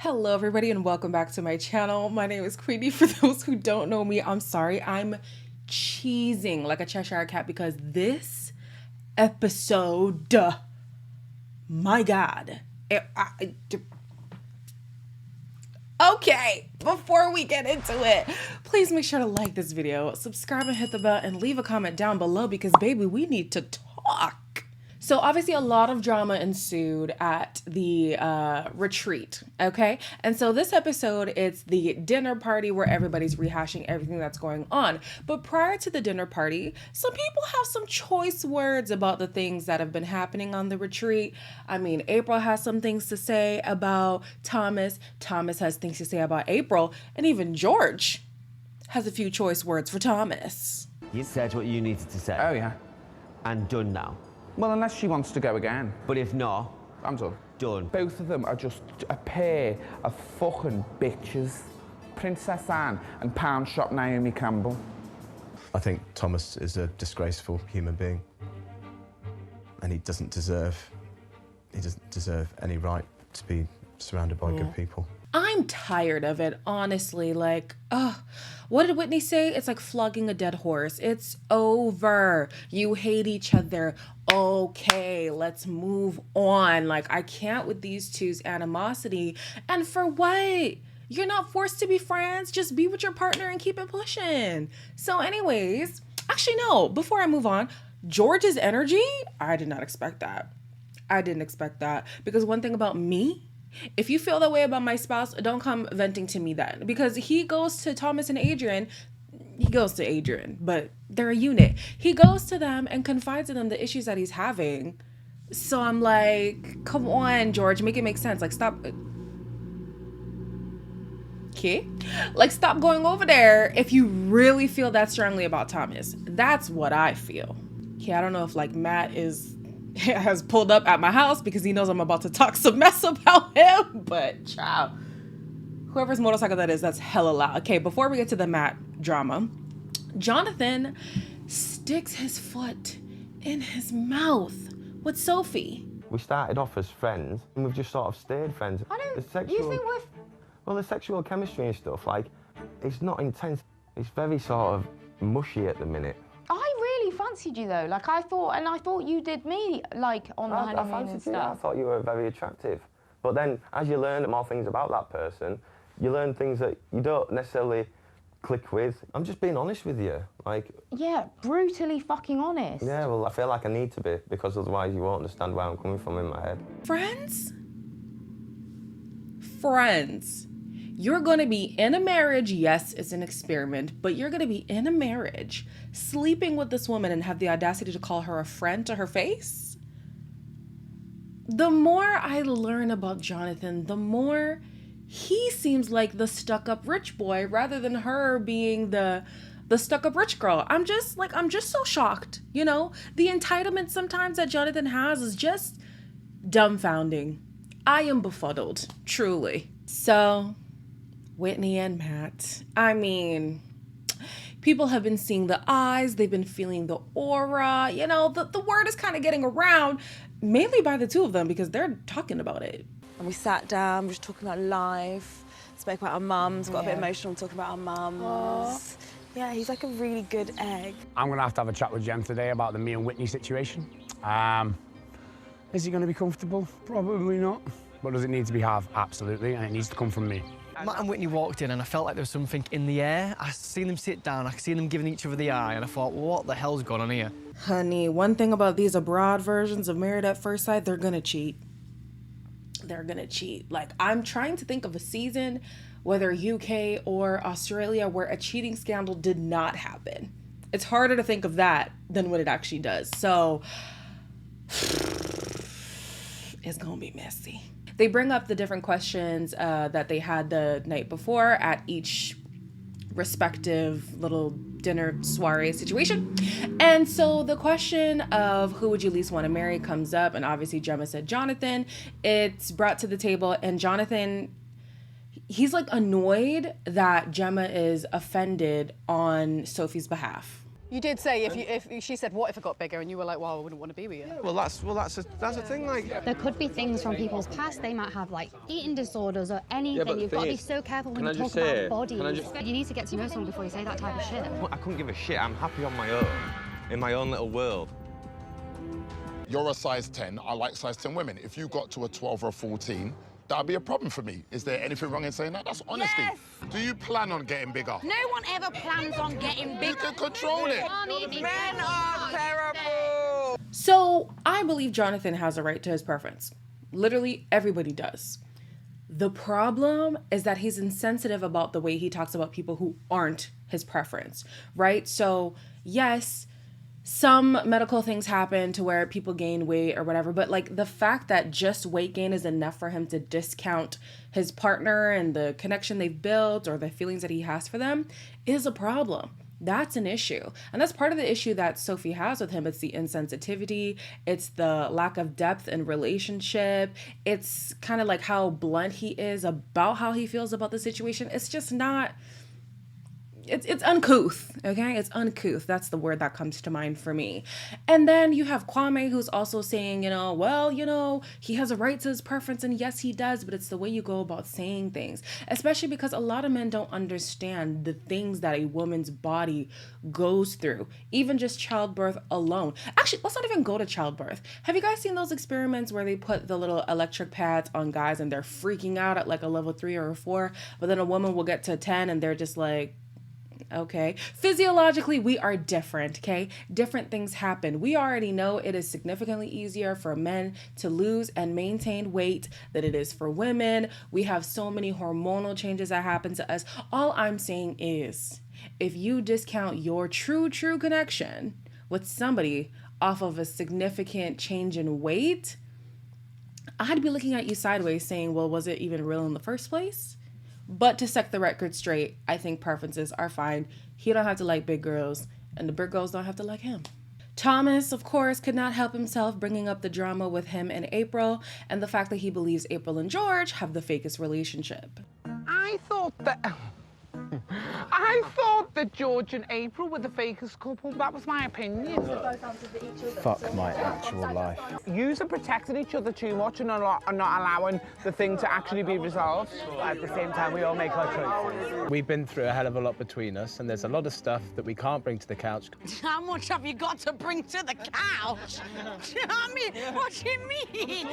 Hello everybody and welcome back to my channel. My name is Queenie. For those who don't know me, I'm sorry. I'm cheesing like a Cheshire cat because this episode, my God. Okay, before we get into it, please make sure to like this video, subscribe and hit the bell and leave a comment down below because baby, we need to talk. So obviously a lot of drama ensued at the retreat, okay? And so this episode, it's the dinner party where everybody's rehashing everything that's going on. But prior to the dinner party, some people have some choice words about the things that have been happening on the retreat. I mean, April has some things to say about Thomas. Thomas has things to say about April. And even George has a few choice words for Thomas. You said what you needed to say. Oh, yeah. And done now. Well, unless she wants to go again. But if not, I'm done. done. Both of them are just a pair of fucking bitches. Princess Anne and Pound Shop Naomi Campbell. I think Thomas is a disgraceful human being. And he doesn't deserve any right to be surrounded by good people. I'm tired of it, honestly. Like, what did Whitney say? It's like flogging a dead horse. It's over. You hate each other. Okay, let's move on. Like, I can't with these two's animosity. And for what? You're not forced to be friends. Just be with your partner and keep it pushing. So anyways, actually, no, before I move on, George's energy, I did not expect that. I didn't expect that. Because one thing about me, if you feel that way about my spouse, don't come venting to me then. Because he goes to Thomas and Adrian. He goes to Adrian, but they're a unit. He goes to them and confides in them the issues that he's having. So I'm like, come on, George, make it make sense. Like, stop. Okay? Like, stop going over there if you really feel that strongly about Thomas. That's what I feel. Okay, I don't know if, like, Matt has pulled up at my house because he knows I'm about to talk some mess about him, but child, whoever's motorcycle that is, that's hella loud. Okay, before we get to the Matt drama, Jonathan sticks his foot in his mouth with Sophie. We started off as friends and we've just sort of stayed friends. You think we're... Well, the sexual chemistry and stuff, like, it's not intense. It's very sort of mushy at the minute. I really fancied you though. Like I thought you did me like on the I honeymoon and fancied you. I stuff. thought you were very attractive. But then, as you learn more things about that person, you learn things that you don't necessarily click with. I'm just being honest with you. Like, Yeah, brutally fucking honest. yeah, well, I feel like I need to be, because otherwise you won't understand where I'm coming from in my head. Friends? Friends. You're going to be in a marriage. Yes, it's an experiment, but you're going to be in a marriage, sleeping with this woman and have the audacity to call her a friend to her face? The more I learn about Jonathan, the more he seems like the stuck-up rich boy rather than her being the stuck-up rich girl. I'm just so shocked, you know? The entitlement sometimes that Jonathan has is just dumbfounding. I am befuddled, truly. So, Whitney and Matt, I mean, people have been seeing the eyes, they've been feeling the aura, you know, the word is kind of getting around, mainly by the two of them because they're talking about it. And we sat down, we were just talking about life, spoke about our mums, got a bit emotional talking about our mums. Yeah, he's like a really good egg. I'm gonna have to have a chat with Jem today about the me and Whitney situation. Is he gonna be comfortable? Probably not. But does it need to be have? Absolutely, and it needs to come from me. Matt and Whitney walked in and I felt like there was something in the air. I seen them sit down, I seen them giving each other the eye, and I thought, what the hell's going on here? Honey, one thing about these abroad versions of Married at First Sight, they're gonna cheat. They're gonna cheat. Like, I'm trying to think of a season, whether UK or Australia, where a cheating scandal did not happen. It's harder to think of that than what it actually does. So, it's gonna be messy. They bring up the different questions that they had the night before at each respective little dinner soiree situation. And so the question of who would you least want to marry comes up, and obviously Gemma said Jonathan. It's brought to the table, and Jonathan, he's like annoyed that Gemma is offended on Sophie's behalf. You did say if she said, what if it got bigger, and you were like, well, I wouldn't want to be with you. Well, that's a thing. Like, there could be things from people's past. They might have like eating disorders or anything. You've got to be so careful when you talk about bodies. You need to get to know someone before you say that type of shit. I couldn't give a shit. I'm happy on my own, in my own little world. You're a size 10. I like size 10 women. If you got to a 12 or a 14, that'd be a problem for me. Is there anything wrong in saying that? That's honesty. Yes. Do you plan on getting bigger? No one ever plans on getting bigger. You can control it. Men are terrible. So I believe Jonathan has a right to his preference. Literally everybody does. The problem is that he's insensitive about the way he talks about people who aren't his preference, right? So yes, some medical things happen to where people gain weight or whatever, but like the fact that just weight gain is enough for him to discount his partner and the connection they've built or the feelings that he has for them is a problem. That's an issue. And that's part of the issue that Sophie has with him. It's the insensitivity. It's the lack of depth in relationship. It's kind of like how blunt he is about how he feels about the situation. It's just not... It's uncouth, okay? It's uncouth. That's the word that comes to mind for me. And then you have Kwame, who's also saying, he has a right to his preference, and yes, he does, but it's the way you go about saying things, especially because a lot of men don't understand the things that a woman's body goes through, even just childbirth alone. Actually, let's not even go to childbirth. Have you guys seen those experiments where they put the little electric pads on guys and they're freaking out at like a level 3 or a 4, but then a woman will get to 10 and they're just like, okay. Physiologically, we are different, okay? Different things happen. We already know it is significantly easier for men to lose and maintain weight than it is for women. We have so many hormonal changes that happen to us. All I'm saying is, if you discount your true connection with somebody off of a significant change in weight, I'd be looking at you sideways saying, well, was it even real in the first place? But to set the record straight, I think preferences are fine. He don't have to like big girls, and the big girls don't have to like him. Thomas, of course, could not help himself bringing up the drama with him and April, and the fact that he believes April and George have the fakest relationship. I thought that George and April were the fakest couple. That was my opinion. Fuck my actual life. Yous are protecting each other too much and not allowing the thing to actually be resolved. At the same time, we all make our choices. We've been through a hell of a lot between us, and there's a lot of stuff that we can't bring to the couch. How much have you got to bring to the couch? I mean, what do you mean?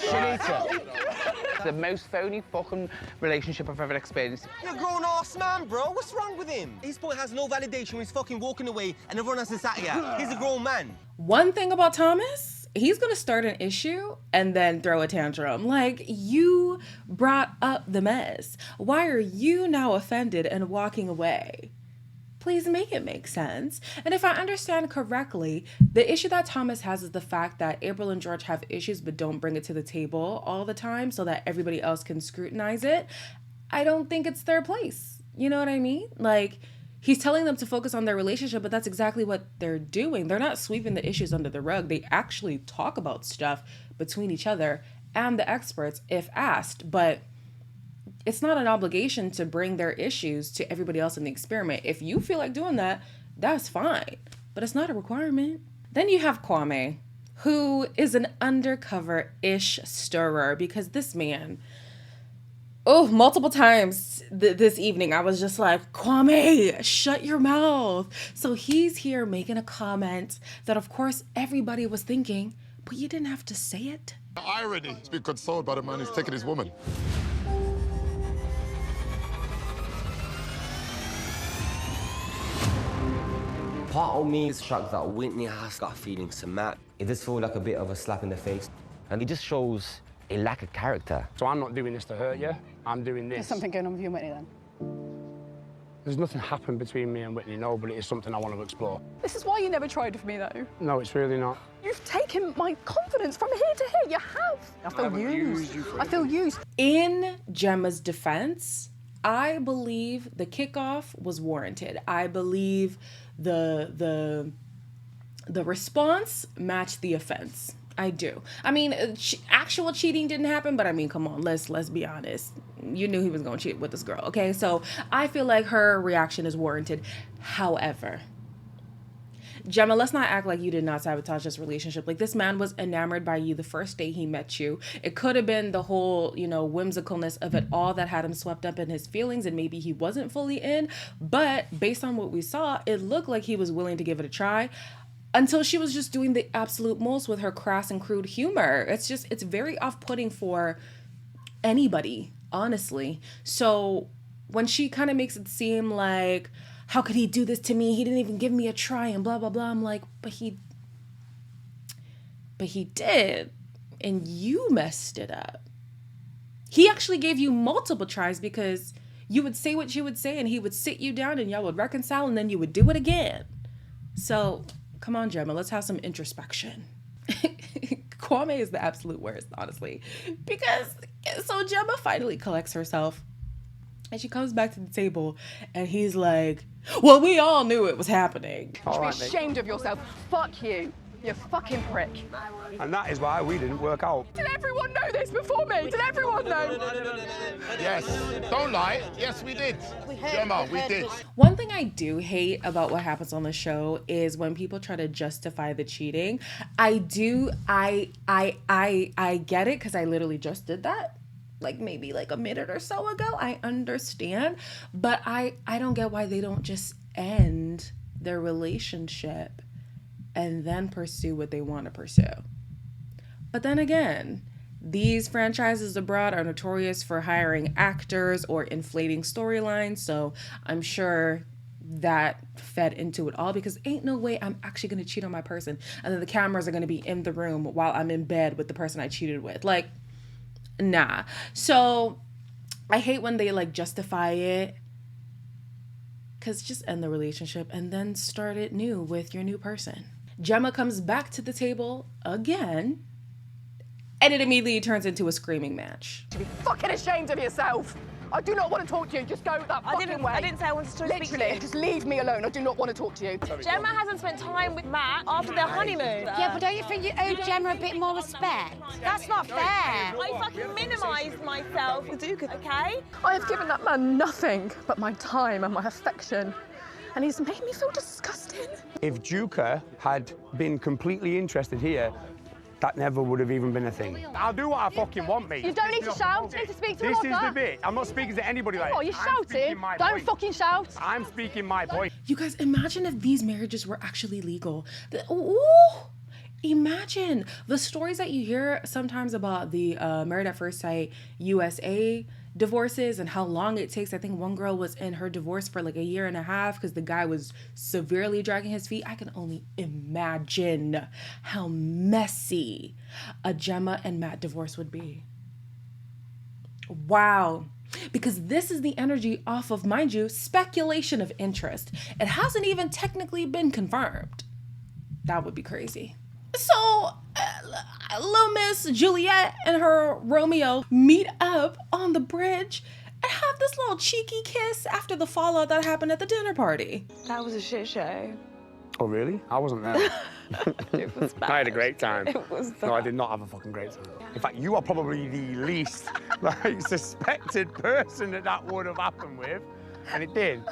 Shanita. The most phony fucking relationship I've ever experienced. You're a grown-ass man, bro. What's wrong with him? His point has no validation. He's fucking walking away, and everyone has to sat here. He's a grown man. One thing about Thomas, he's gonna start an issue and then throw a tantrum. Like, you brought up the mess. Why are you now offended and walking away? Please make it make sense. And if I understand correctly, the issue that Thomas has is the fact that April and George have issues but don't bring it to the table all the time so that everybody else can scrutinize it. I don't think it's their place. You know what I mean? Like, he's telling them to focus on their relationship, but that's exactly what they're doing. They're not sweeping the issues under the rug. They actually talk about stuff between each other and the experts if asked, but it's not an obligation to bring their issues to everybody else in the experiment. If you feel like doing that, that's fine, but it's not a requirement. Then you have Kwame, who is an undercover-ish stirrer, because this man... multiple times this evening, I was just like, Kwame, shut your mouth. So he's here making a comment that, of course, everybody was thinking, but you didn't have to say it. The irony is being consoled by the man who's taking his woman. Part of me is shocked that Whitney has got feelings to Matt. It does feel like a bit of a slap in the face. And he just shows a lack of character. So I'm not doing this to hurt you. I'm doing this. There's something going on with you and Whitney then? There's nothing happened between me and Whitney, no, but it is something I want to explore. This is why you never tried with me, though. No, it's really not. You've taken my confidence from here to here. You have. I feel used. I feel used. In Gemma's defense, I believe the kickoff was warranted. I believe the response matched the offense. I do. I mean, actual cheating didn't happen, but I mean, come on, let's be honest. You knew he was going to cheat with this girl, okay? So I feel like her reaction is warranted. However, Gemma, let's not act like you did not sabotage this relationship. Like, this man was enamored by you the first day he met you. It could have been the whole, you know, whimsicalness of it all that had him swept up in his feelings, and maybe he wasn't fully in. But based on what we saw, it looked like he was willing to give it a try, until she was just doing the absolute most with her crass and crude humor. It's very off-putting for anybody, honestly. So when she kind of makes it seem like, how could he do this to me? He didn't even give me a try and blah, blah, blah. I'm like, but he did. And you messed it up. He actually gave you multiple tries, because you would say what you would say and he would sit you down and y'all would reconcile, and then you would do it again. So come on, Gemma, let's have some introspection. Kwame is the absolute worst, honestly. Because, so Gemma finally collects herself and she comes back to the table and he's like, well, we all knew it was happening. You should be ashamed of yourself. Fuck you. You fucking prick. And that is why we didn't work out. Did everyone know this before me? Did everyone know? Yes. Don't lie. Yes, we did. Gemma, we did. One thing I do hate about what happens on the show is when people try to justify the cheating. I get it, because I literally just did that. Like maybe like a minute or so ago. I understand. But I don't get why they don't just end their relationship and then pursue what they want to pursue. But then again, these franchises abroad are notorious for hiring actors or inflating storylines, so I'm sure that fed into it all, because ain't no way I'm actually going to cheat on my person and then the cameras are going to be in the room while I'm in bed with the person I cheated with. Like, nah. So I hate when they like justify it, because just end the relationship and then start it new with your new person. Gemma comes back to the table again, and it immediately turns into a screaming match. You should be fucking ashamed of yourself. I do not want to talk to you. Just go that fucking way. I didn't say I wanted to speak to you. Literally, just leave me alone. I do not want to talk to you. Gemma hasn't spent time with Matt after their honeymoon. Yeah, but don't you think you owe Gemma a bit more respect? That's not fair. I fucking minimised myself, okay? I have given that man nothing but my time and my affection, and he's made me feel disgusting. If Duca had been completely interested here, that never would have even been a thing. I'll do what I fucking want, mate. You don't need to shout. You need to speak to This another. is the bit. I'm not speaking to anybody like that. Oh, you're shouting. Don't fucking shout. I'm speaking my point. You guys, imagine if these marriages were actually legal. Ooh, imagine the stories that you hear sometimes about the Married at First Sight USA divorces and how long it takes. I think one girl was in her divorce for like 1.5 years because the guy was severely dragging his feet. I can only imagine how messy a Gemma and Matt divorce would be. Wow. Because this is the energy off of, mind you, speculation of interest. It hasn't even technically been confirmed. That would be crazy. So, little Miss Juliet and her Romeo meet up on the bridge and have this little cheeky kiss after the fallout that happened at the dinner party. That was a shit show. Oh, really? I wasn't there. It was bad. I had a great time. It was bad. No, I did not have a fucking great time. In fact, you are probably the least suspected person that would have happened with, and it did.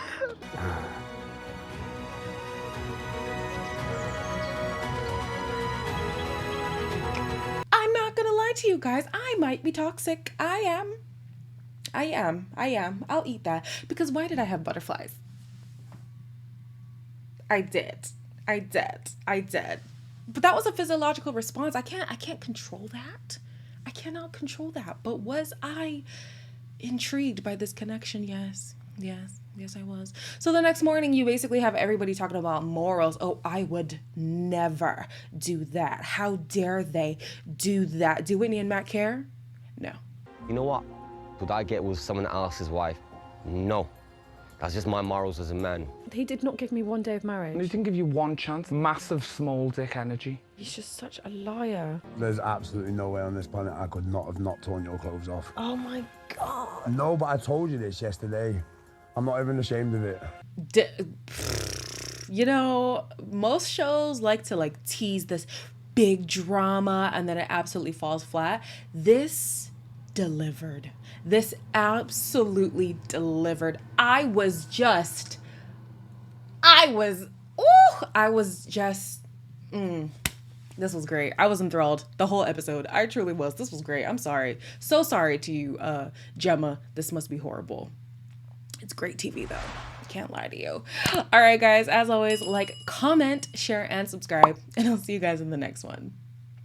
I'm not gonna lie to you guys. I might be toxic. I am. I'll eat that. Because why did I have butterflies? I did. But that was a physiological response. I can't control that. I cannot control that. But was I intrigued by this connection? Yes, I was. So the next morning, you basically have everybody talking about morals. Oh, I would never do that. How dare they do that? Do Whitney and Matt care? No. You know what? Would I get with someone else's wife? No. That's just my morals as a man. He did not give me 1 day of marriage. He didn't give you one chance. Massive small dick energy. He's just such a liar. There's absolutely no way on this planet I could not have not torn your clothes off. Oh my God. No, but I told you this yesterday. I'm not even ashamed of it. You know, most shows like to tease this big drama and then it absolutely falls flat. This delivered. This absolutely delivered. I was, ooh, I was just, this was great. I was enthralled the whole episode. I truly was. This was great. I'm sorry. So sorry to you, Gemma. This must be horrible. It's great TV though. Can't lie to you. All right, guys. As always, like, comment, share, and subscribe. And I'll see you guys in the next one.